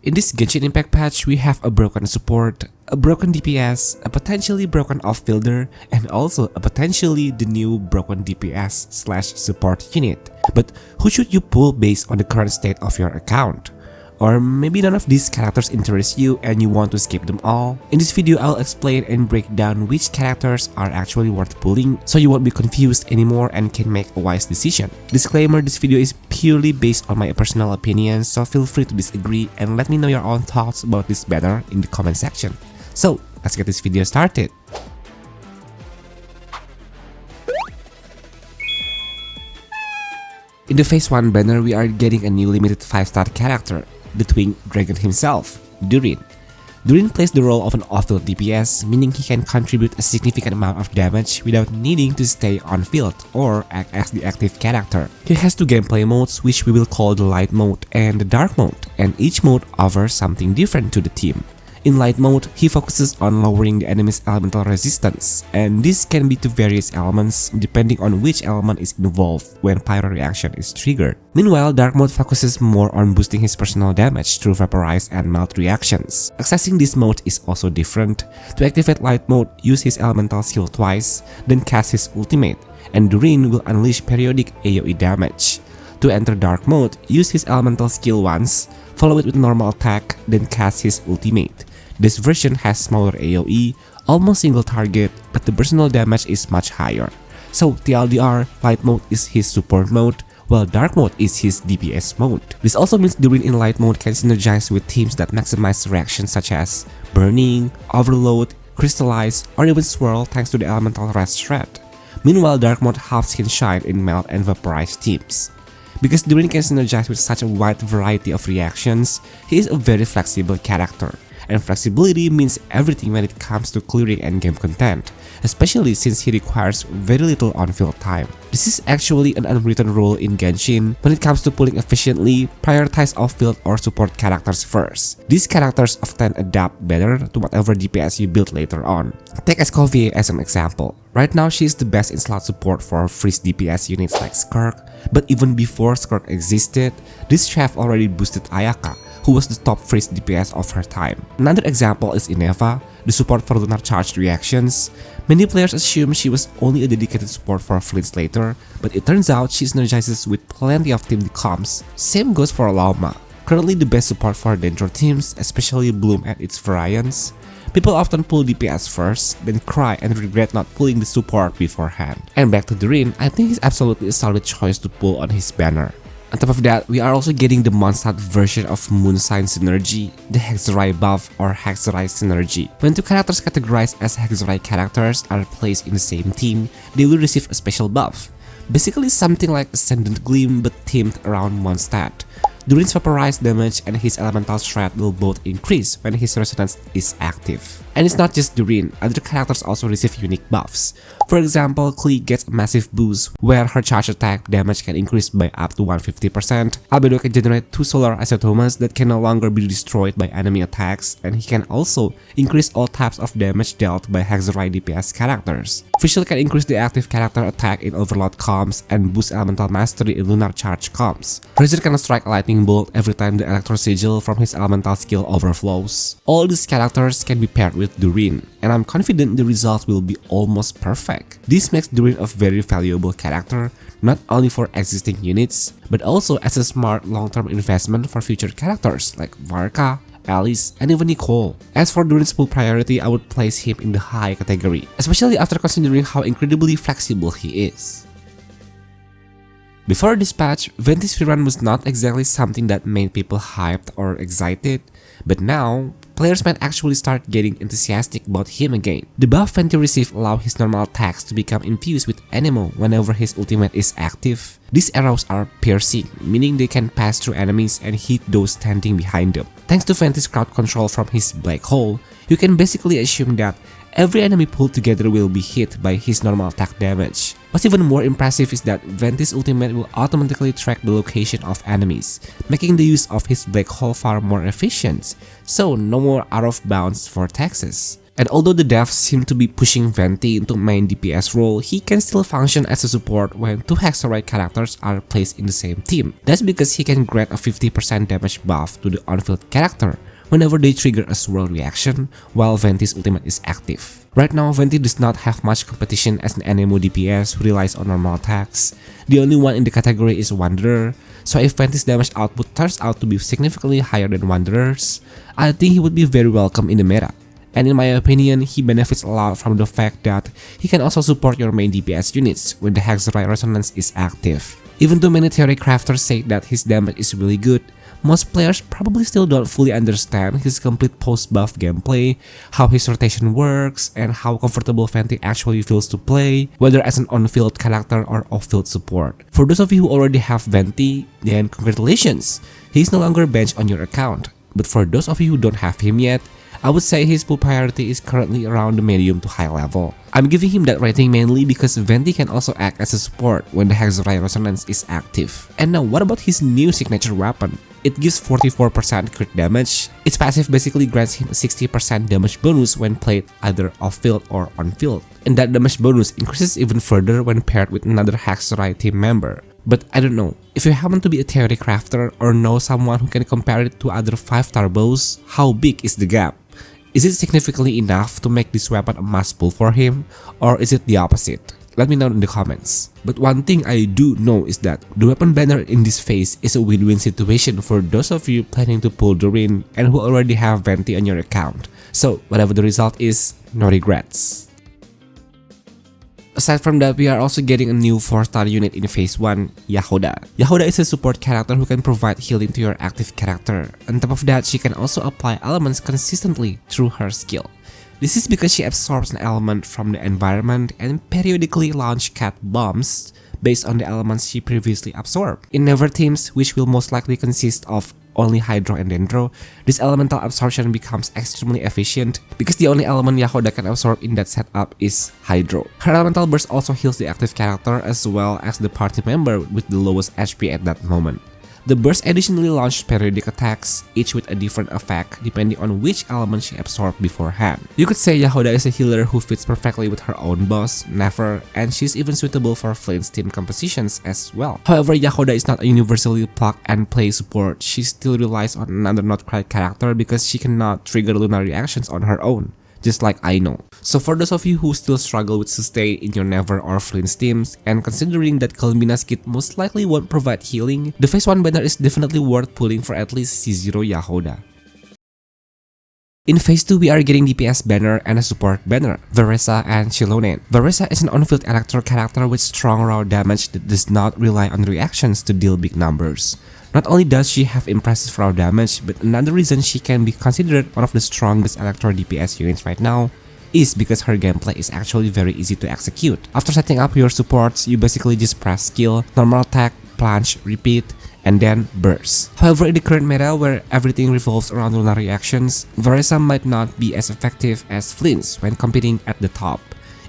In this Genshin Impact patch, we have a broken support, a broken DPS, a potentially broken off-fielder, and also a potentially the new broken DPS/support unit. But who should you pull based on the current state of your account? Or maybe none of these characters interest you and you want to skip them all? In this video, I'll explain and break down which characters are actually worth pulling so you won't be confused anymore and can make a wise decision. Disclaimer, this video is purely based on my personal opinion, so feel free to disagree and let me know your own thoughts about this banner in the comment section. So, let's get this video started. In the Phase 1 banner, we are getting a new limited 5-star character, the Twin Dragon himself, Durin. Durin plays the role of an off-field DPS, meaning he can contribute a significant amount of damage without needing to stay on-field or act as the active character. He has two gameplay modes, which we will call the Light mode and the Dark mode, and each mode offers something different to the team. In Light mode, he focuses on lowering the enemy's elemental resistance, and this can be to various elements depending on which element is involved when pyro reaction is triggered. Meanwhile, Dark mode focuses more on boosting his personal damage through vaporize and melt reactions. Accessing this mode is also different. To activate Light mode, use his elemental skill twice, then cast his ultimate, and Durin will unleash periodic AoE damage. To enter Dark mode, use his elemental skill once, follow it with normal attack, then cast his ultimate. This version has smaller AoE, almost single target, but the personal damage is much higher. So TLDR, Light mode is his support mode, while Dark mode is his DPS mode. This also means Durin in Light mode can synergize with teams that maximize reactions such as Burning, Overload, Crystallize, or even Swirl thanks to the elemental rest thread. Meanwhile, Dark mode helps him shine in Melt and Vaporize teams. Because Durin can synergize with such a wide variety of reactions, he is a very flexible character. And flexibility means everything when it comes to clearing endgame content, especially since he requires very little on-field time. This is actually an unwritten rule in Genshin. When it comes to pulling efficiently, prioritize off-field or support characters first. These characters often adapt better to whatever DPS you build later on. Take Escovia as an example. Right now, she is the best in slot support for freeze DPS units like Skirk, but even before Skirk existed, this chef already boosted Ayaka, who was the top freeze DPS of her time. Another example is Ineva, the support for lunar charged reactions. Many players assume she was only a dedicated support for Flint Slater, but it turns out she synergizes with plenty of team comps. Same goes for Lauma, currently the best support for Dendro teams, especially Bloom and its variants. People often pull DPS first, then cry and regret not pulling the support beforehand. And back to Durin, I think he's absolutely a solid choice to pull on his banner. On top of that, we are also getting the Mondstadt version of Moonsign Synergy, the Hexerai buff or Hexerai Synergy. When two characters categorized as Hexerai characters are placed in the same team, they will receive a special buff. Basically something like Ascendant Gleam but themed around Mondstadt. Durin's vaporize damage and his elemental shred will both increase when his resonance is active. And it's not just Durin, other characters also receive unique buffs. For example, Klee gets a massive boost where her charge attack damage can increase by up to 150%. Albedo can generate 2 solar isotomas that can no longer be destroyed by enemy attacks, and he can also increase all types of damage dealt by Hexerai DPS characters. Fischl can increase the active character attack in Overload comps and boost elemental mastery in lunar charge comps. Razor can strike a lightning bolt every time the electro sigil from his elemental skill overflows. All these characters can be paired with Durin, and I'm confident the result will be almost perfect. This makes Durin a very valuable character, not only for existing units, but also as a smart long-term investment for future characters like Varka, Alice, and even Nicole. As for Durin's pull priority, I would place him in the high category, especially after considering how incredibly flexible he is. Before this patch, Venti's rerun was not exactly something that made people hyped or excited, but now, players might actually start getting enthusiastic about him again. The buff Venti received allow his normal attacks to become infused with Anemo whenever his ultimate is active. These arrows are piercing, meaning they can pass through enemies and hit those standing behind them. Thanks to Venti's crowd control from his black hole, you can basically assume that every enemy pulled together will be hit by his normal attack damage. What's even more impressive is that Venti's ultimate will automatically track the location of enemies, making the use of his black hole far more efficient, so no more out of bounds vortexes. And although the devs seem to be pushing Venti into main DPS role, he can still function as a support when two Hexorite characters are placed in the same team. That's because he can grant a 50% damage buff to the on-field character whenever they trigger a swirl reaction while Venti's ultimate is active. Right now, Venti does not have much competition as an NMO DPS who relies on normal attacks. The only one in the category is Wanderer, so if Venti's damage output turns out to be significantly higher than Wanderer's, I think he would be very welcome in the meta. And in my opinion, he benefits a lot from the fact that he can also support your main DPS units when the Hexorite Resonance is active. Even though many theory crafters say that his damage is really good, most players probably still don't fully understand his complete post-buff gameplay, how his rotation works, and how comfortable Venti actually feels to play, whether as an on-field character or off-field support. For those of you who already have Venti, then congratulations! He's no longer benched on your account. But for those of you who don't have him yet, I would say his pull priority is currently around the medium to high level. I'm giving him that rating mainly because Venti can also act as a support when the Hexorite Resonance is active. And now what about his new signature weapon? It gives 44% crit damage. Its passive basically grants him a 60% damage bonus when played either off-field or on-field. And that damage bonus increases even further when paired with another Hexorite team member. But I don't know, if you happen to be a theory crafter or know someone who can compare it to other 5-star bows, how big is the gap? Is it significantly enough to make this weapon a must pull for him, or is it the opposite? Let me know in the comments. But one thing I do know is that the weapon banner in this phase is a win-win situation for those of you planning to pull durin and who already have Venti on your account. So whatever the result is, no regrets. Aside from that, we are also getting a new 4-star unit in phase 1, Jahoda. Jahoda is a support character who can provide healing to your active character. On top of that, she can also apply elements consistently through her skill. This is because she absorbs an element from the environment and periodically launch cat bombs based on the elements she previously absorbed. In Never teams, which will most likely consist of only Hydro and Dendro, this elemental absorption becomes extremely efficient because the only element Jahoda can absorb in that setup is Hydro. Her elemental burst also heals the active character as well as the party member with the lowest HP at that moment. The burst additionally launched periodic attacks, each with a different effect depending on which element she absorbed beforehand. You could say Jahoda is a healer who fits perfectly with her own boss, Never, and she's even suitable for Flint's team compositions as well. However, Jahoda is not a universally plug-and-play support. She still relies on another Not-Cry character because she cannot trigger lunar reactions on her own, just like I know. So for those of you who still struggle with sustain in your Never or Flint's teams, and considering that Kalmina's kit most likely won't provide healing, the phase 1 banner is definitely worth pulling for at least C0 Jahoda. In phase 2, we are getting DPS banner and a support banner, Varesa and Xilonen. Varesa is an on-field electro character with strong raw damage that does not rely on reactions to deal big numbers. Not only does she have impressive raw damage, but another reason she can be considered one of the strongest electro DPS units right now is because her gameplay is actually very easy to execute. After setting up your supports, you basically just press skill, normal attack, plunge, repeat, and then burst. However, in the current meta where everything revolves around lunar reactions, Varesa might not be as effective as Flint's when competing at the top.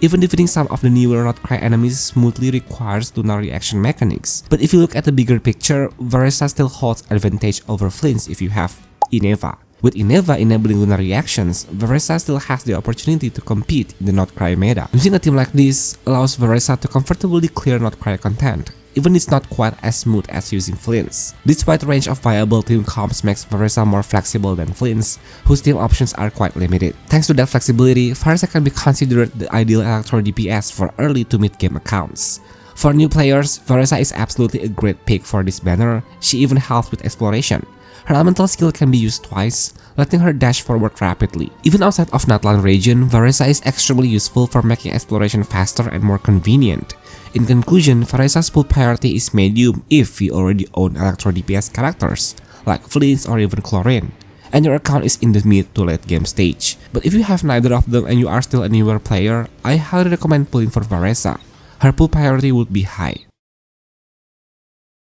Even defeating some of the newer Not-Cry enemies smoothly requires lunar reaction mechanics. But if you look at the bigger picture, Varesa still holds advantage over Flint's if you have Ineva. With Ineva enabling lunar reactions, Varesa still has the opportunity to compete in the Not-Cry meta. Using a team like this allows Varesa to comfortably clear Not-Cry content, even it's not quite as smooth as using Flint's. This wide range of viable team comps makes Varesa more flexible than Flint's, whose team options are quite limited. Thanks to that flexibility, Varesa can be considered the ideal electro DPS for early to mid-game accounts. For new players, Varesa is absolutely a great pick for this banner. She even helps with exploration. Her elemental skill can be used twice, letting her dash forward rapidly. Even outside of Natlan region, Varesa is extremely useful for making exploration faster and more convenient. In conclusion, Varesa's pull priority is medium if you already own electro DPS characters, like Flint's or even Chlorine, and your account is in the mid to late game stage. But if you have neither of them and you are still a newer player, I highly recommend pulling for Varesa. Her pull priority would be high.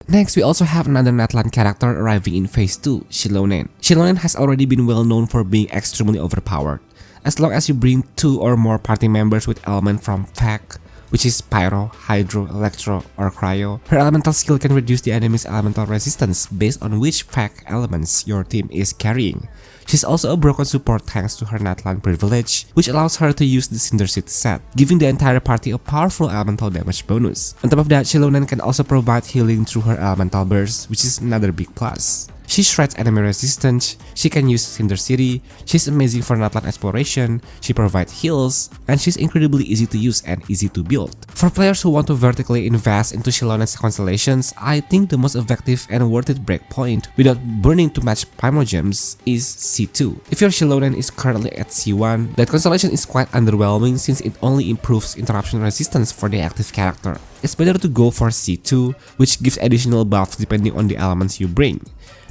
Next, we also have another Natlan character arriving in phase 2, Xilonen. Xilonen has already been well known for being extremely overpowered. As long as you bring 2 or more party members with element from Pack, which is Pyro, Hydro, Electro, or Cryo. Her elemental skill can reduce the enemy's elemental resistance based on which pack elements your team is carrying. She's also a broken support thanks to her Natlan privilege, which allows her to use the Cinder Seed set, giving the entire party a powerful elemental damage bonus. On top of that, xilonen can also provide healing through her elemental burst, which is another big plus. She shreds enemy resistance, she can use Cinder City, she's amazing for Natlan exploration, she provides heals, and she's incredibly easy to use and easy to build. For players who want to vertically invest into xilonen's constellations, I think the most effective and worth it breakpoint without burning too much Primogems is C2. If your xilonen is currently at C1, that constellation is quite underwhelming since it only improves interruption resistance for the active character. It's better to go for C2, which gives additional buffs depending on the elements you bring.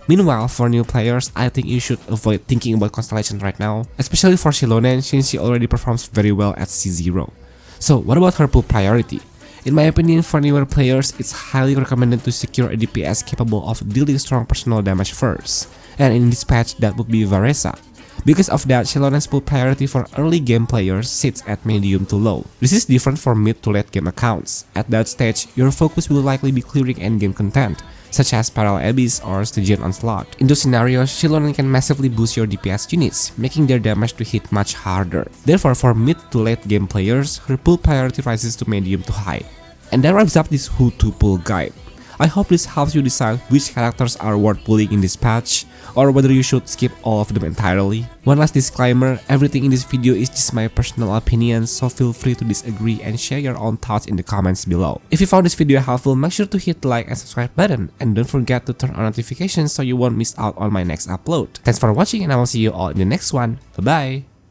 Meanwhile, for new players, I think you should avoid thinking about constellation right now, especially for xilonen since she already performs very well at C0. So what about her pull priority? In my opinion, for newer players, it's highly recommended to secure a DPS capable of dealing strong personal damage first, and in this patch that would be Varesa. Because of that, xilonen's pull priority for early game players sits at medium to low. This is different for mid to late game accounts. At that stage, your focus will likely be clearing endgame content, such as Parallel Abyss or Stygian Onslaught. In those scenarios, xilonen can massively boost your DPS units, making their damage to hit much harder. Therefore, for mid to late game players, her pull priority rises to medium to high. And that wraps up this who to pull guide. I hope this helps you decide which characters are worth pulling in this patch, or whether you should skip all of them entirely. One last disclaimer, everything in this video is just my personal opinion, so feel free to disagree and share your own thoughts in the comments below. If you found this video helpful, make sure to hit the like and subscribe button, and don't forget to turn on notifications so you won't miss out on my next upload. Thanks for watching, and I will see you all in the next one. Bye bye!